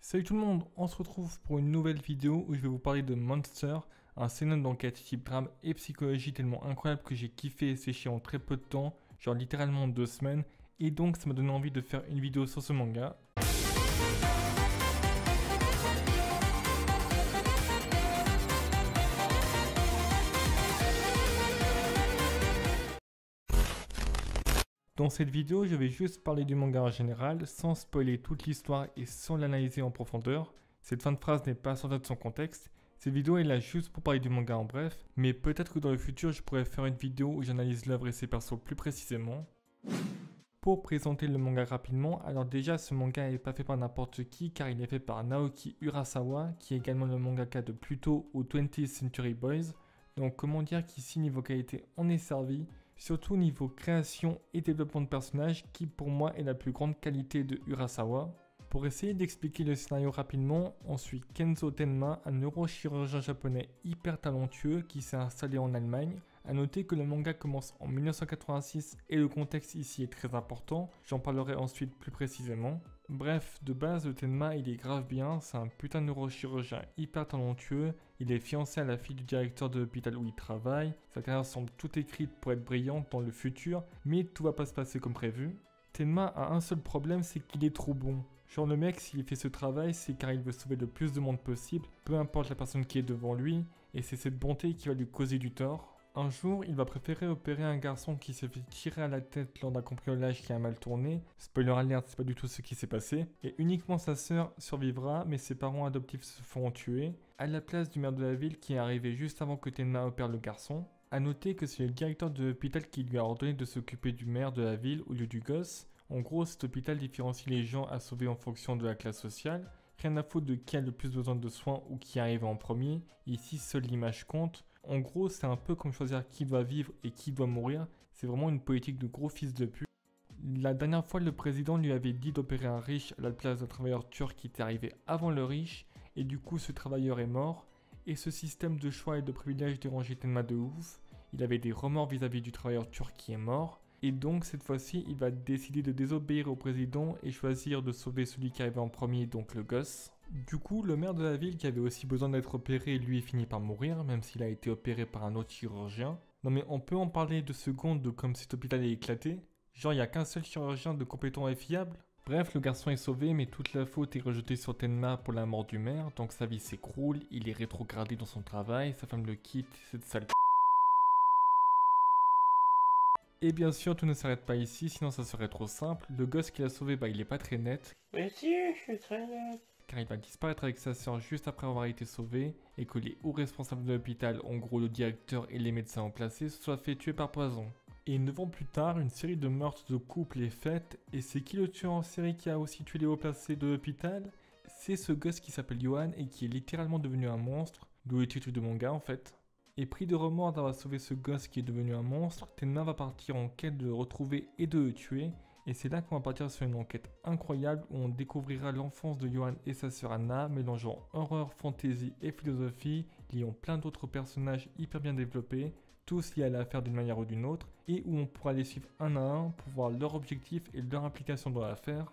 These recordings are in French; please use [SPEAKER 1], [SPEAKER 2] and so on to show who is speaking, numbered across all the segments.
[SPEAKER 1] Salut tout le monde, on se retrouve pour une nouvelle vidéo où je vais vous parler de Monster, un scénario d'enquête type drame et psychologie tellement incroyable que j'ai kiffé et séché en très peu de temps, genre littéralement 2 semaines, et donc ça m'a donné envie de faire une vidéo sur ce manga. Dans cette vidéo, je vais juste parler du manga en général, sans spoiler toute l'histoire et sans l'analyser en profondeur. Cette fin de phrase n'est pas sortie de son contexte. Cette vidéo est là juste pour parler du manga en bref, mais peut-être que dans le futur, je pourrais faire une vidéo où j'analyse l'œuvre et ses persos plus précisément. Pour présenter le manga rapidement, alors déjà ce manga n'est pas fait par n'importe qui car il est fait par Naoki Urasawa, qui est également le mangaka de Pluto ou 20th Century Boys. Donc comment dire qu'ici niveau qualité on est servi, surtout niveau création et développement de personnages qui pour moi est la plus grande qualité de Urasawa. Pour essayer d'expliquer le scénario rapidement, on suit Kenzo Tenma, un neurochirurgien japonais hyper talentueux qui s'est installé en Allemagne. A noter que le manga commence en 1986 et le contexte ici est très important, j'en parlerai ensuite plus précisément. Bref, de base, le Tenma il est grave bien, c'est un putain de neurochirurgien hyper talentueux, il est fiancé à la fille du directeur de l'hôpital où il travaille, sa carrière semble toute écrite pour être brillante dans le futur, mais tout va pas se passer comme prévu. Tenma a un seul problème, c'est qu'il est trop bon. Genre le mec, s'il fait ce travail, c'est car il veut sauver le plus de monde possible, peu importe la personne qui est devant lui, et c'est cette bonté qui va lui causer du tort. Un jour, il va préférer opérer un garçon qui s'est fait tirer à la tête lors d'un cambriolage qui a mal tourné. Spoiler alert, c'est pas du tout ce qui s'est passé. Et uniquement sa sœur survivra, mais ses parents adoptifs se feront tuer, à la place du maire de la ville qui est arrivé juste avant que Tenma opère le garçon. A noter que c'est le directeur de l'hôpital qui lui a ordonné de s'occuper du maire de la ville au lieu du gosse. En gros, cet hôpital différencie les gens à sauver en fonction de la classe sociale. Rien à foutre de qui a le plus besoin de soins ou qui arrive en premier. Ici, seule l'image compte. En gros, c'est un peu comme choisir qui doit vivre et qui doit mourir. C'est vraiment une politique de gros fils de pute. La dernière fois, le président lui avait dit d'opérer un riche à la place d'un travailleur turc qui était arrivé avant le riche. Et du coup, ce travailleur est mort. Et ce système de choix et de privilèges dérangeait Tenma de ouf. Il avait des remords vis-à-vis du travailleur turc qui est mort. Et donc cette fois-ci, il va décider de désobéir au président et choisir de sauver celui qui arrivait en premier, donc le gosse. Du coup, le maire de la ville qui avait aussi besoin d'être opéré, lui finit par mourir, même s'il a été opéré par un autre chirurgien. Non mais on peut en parler 2 secondes de comme cet hôpital est éclaté. Genre il n'y a qu'un seul chirurgien de compétent et fiable. Bref, le garçon est sauvé, mais toute la faute est rejetée sur Tenma pour la mort du maire, donc sa vie s'écroule, il est rétrogradé dans son travail, sa femme le quitte, cette sale. Et bien sûr, tout ne s'arrête pas ici, sinon ça serait trop simple. Le gosse qu'il a sauvé, il est pas très net.
[SPEAKER 2] Mais si, je suis très net.
[SPEAKER 1] Car il va disparaître avec sa soeur juste après avoir été sauvé, et que les hauts responsables de l'hôpital, en gros le directeur et les médecins en placé, se soient fait tuer par poison. Et 9 ans plus tard, une série de meurtres de couple est faite, et c'est qui le tueur en série qui a aussi tué les hauts placés de l'hôpital? C'est ce gosse qui s'appelle Johan et qui est littéralement devenu un monstre, d'où le titre de manga en fait. Et pris de remords d'avoir sauvé ce gosse qui est devenu un monstre, Tenma va partir en quête de le retrouver et de le tuer. Et c'est là qu'on va partir sur une enquête incroyable où on découvrira l'enfance de Johan et sa sœur Anna, mélangeant horreur, fantasy et philosophie, liant plein d'autres personnages hyper bien développés, tous liés à l'affaire d'une manière ou d'une autre, et où on pourra les suivre un à un pour voir leur objectif et leur implication dans l'affaire.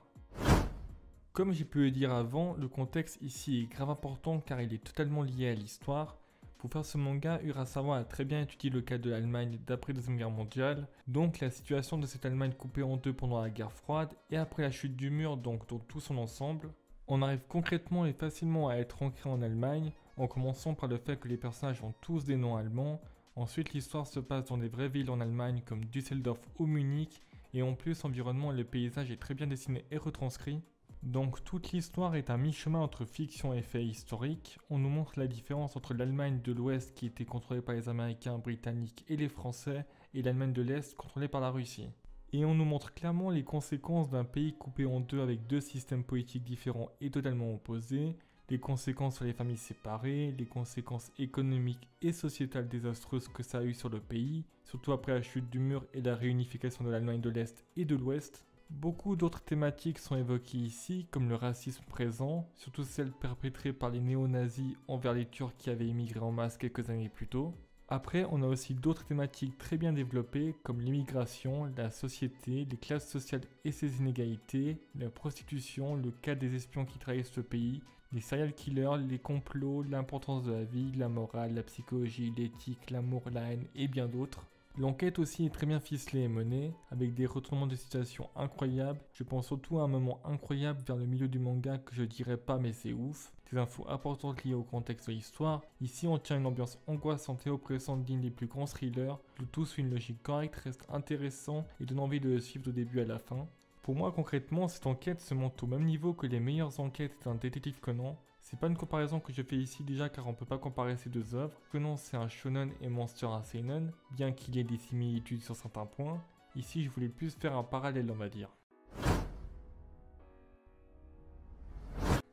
[SPEAKER 1] Comme j'ai pu le dire avant, le contexte ici est grave important car il est totalement lié à l'histoire. Pour faire ce manga, Urasawa a très bien étudié le cas de l'Allemagne d'après la Deuxième Guerre mondiale, donc la situation de cette Allemagne coupée en deux pendant la guerre froide et après la chute du mur, donc dans tout son ensemble. On arrive concrètement et facilement à être ancré en Allemagne, en commençant par le fait que les personnages ont tous des noms allemands. Ensuite, l'histoire se passe dans des vraies villes en Allemagne comme Düsseldorf ou Munich, et en plus, l'environnement et le paysage est très bien dessiné et retranscrit. Donc toute l'histoire est un mi-chemin entre fiction et faits historiques. On nous montre la différence entre l'Allemagne de l'Ouest qui était contrôlée par les Américains, Britanniques et les Français, et l'Allemagne de l'Est contrôlée par la Russie. Et on nous montre clairement les conséquences d'un pays coupé en deux avec 2 systèmes politiques différents et totalement opposés, les conséquences sur les familles séparées, les conséquences économiques et sociétales désastreuses que ça a eu sur le pays, surtout après la chute du mur et la réunification de l'Allemagne de l'Est et de l'Ouest. Beaucoup d'autres thématiques sont évoquées ici, comme le racisme présent, surtout celle perpétrée par les néo-nazis envers les Turcs qui avaient immigré en masse quelques années plus tôt. Après, on a aussi d'autres thématiques très bien développées comme l'immigration, la société, les classes sociales et ses inégalités, la prostitution, le cas des espions qui trahissent le pays, les serial killers, les complots, l'importance de la vie, la morale, la psychologie, l'éthique, l'amour, la haine et bien d'autres. L'enquête aussi est très bien ficelée et menée, avec des retournements de situation incroyables. Je pense surtout à un moment incroyable vers le milieu du manga que je dirais pas mais c'est ouf. Des infos importantes liées au contexte de l'histoire. Ici on tient une ambiance angoissante et oppressante digne des plus grands thrillers. Le tout suit une logique correcte, reste intéressant et donne envie de le suivre du début à la fin. Pour moi concrètement, cette enquête se monte au même niveau que les meilleures enquêtes d'un détective Conan. C'est pas une comparaison que je fais ici déjà car on peut pas comparer ces deux œuvres. Conan c'est un shonen et Monster un seinen, bien qu'il y ait des similitudes sur certains points. Ici je voulais plus faire un parallèle on va dire.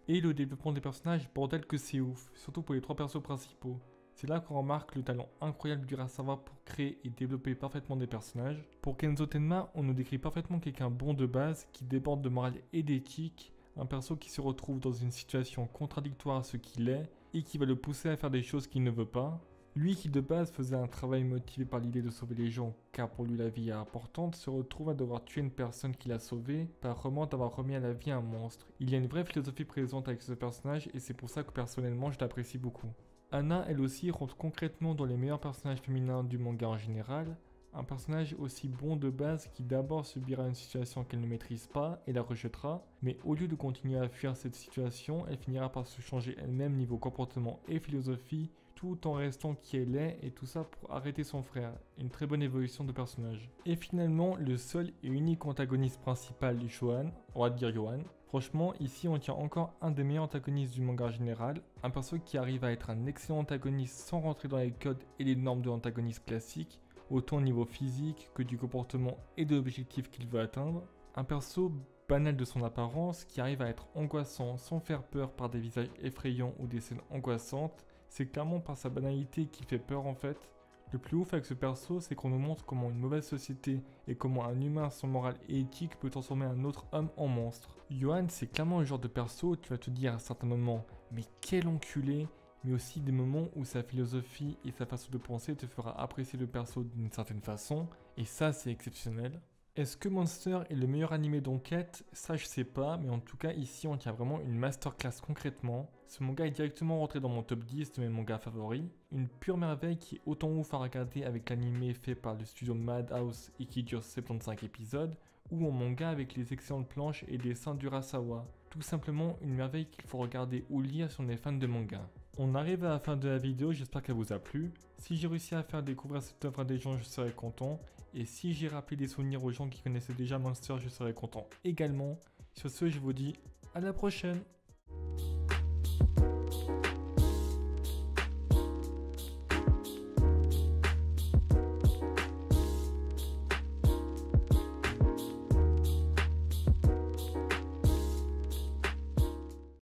[SPEAKER 1] Et le développement des personnages, bordel que c'est ouf, surtout pour les trois persos principaux. C'est là qu'on remarque le talent incroyable d'Urasawa pour créer et développer parfaitement des personnages. Pour Kenzo Tenma, on nous décrit parfaitement quelqu'un bon de base qui déborde de morale et d'éthique. Un perso qui se retrouve dans une situation contradictoire à ce qu'il est et qui va le pousser à faire des choses qu'il ne veut pas. Lui qui de base faisait un travail motivé par l'idée de sauver les gens car pour lui la vie est importante, se retrouve à devoir tuer une personne qu'il a sauvée par remords d'avoir remis à la vie un monstre. Il y a une vraie philosophie présente avec ce personnage et c'est pour ça que personnellement je l'apprécie beaucoup. Anna elle aussi rentre concrètement dans les meilleurs personnages féminins du manga en général. Un personnage aussi bon de base qui d'abord subira une situation qu'elle ne maîtrise pas et la rejettera, mais au lieu de continuer à fuir cette situation, elle finira par se changer elle-même niveau comportement et philosophie, tout en restant qui elle est et tout ça pour arrêter son frère. Une très bonne évolution de personnage. Et finalement, le seul et unique antagoniste principal, Johan, on va dire Johan. Franchement, ici on tient encore un des meilleurs antagonistes du manga en général, un perso qui arrive à être un excellent antagoniste sans rentrer dans les codes et les normes de l'antagoniste classique, autant au niveau physique que du comportement et de l'objectif qu'il veut atteindre. Un perso banal de son apparence qui arrive à être angoissant sans faire peur par des visages effrayants ou des scènes angoissantes. C'est clairement par sa banalité qu'il fait peur en fait. Le plus ouf avec ce perso, c'est qu'on nous montre comment une mauvaise société et comment un humain sans morale et éthique peut transformer un autre homme en monstre. Johan, c'est clairement le genre de perso où tu vas te dire à certains moments « mais quel enculé !» mais aussi des moments où sa philosophie et sa façon de penser te fera apprécier le perso d'une certaine façon, et ça c'est exceptionnel. Est-ce que Monster est le meilleur animé d'enquête? Ça je sais pas, mais en tout cas ici on tient vraiment une masterclass concrètement. Ce manga est directement rentré dans mon top 10 de mes mangas favoris. Une pure merveille qui est autant ouf à regarder avec l'animé fait par le studio Madhouse et qui dure 75 épisodes, ou en manga avec les excellentes planches et dessins d'Urasawa. Tout simplement une merveille qu'il faut regarder ou lire si on est fan de manga. On arrive à la fin de la vidéo, j'espère qu'elle vous a plu. Si j'ai réussi à faire découvrir cette œuvre à des gens, je serai content. Et si j'ai rappelé des souvenirs aux gens qui connaissaient déjà Monster, je serai content également. Sur ce, je vous dis à la prochaine.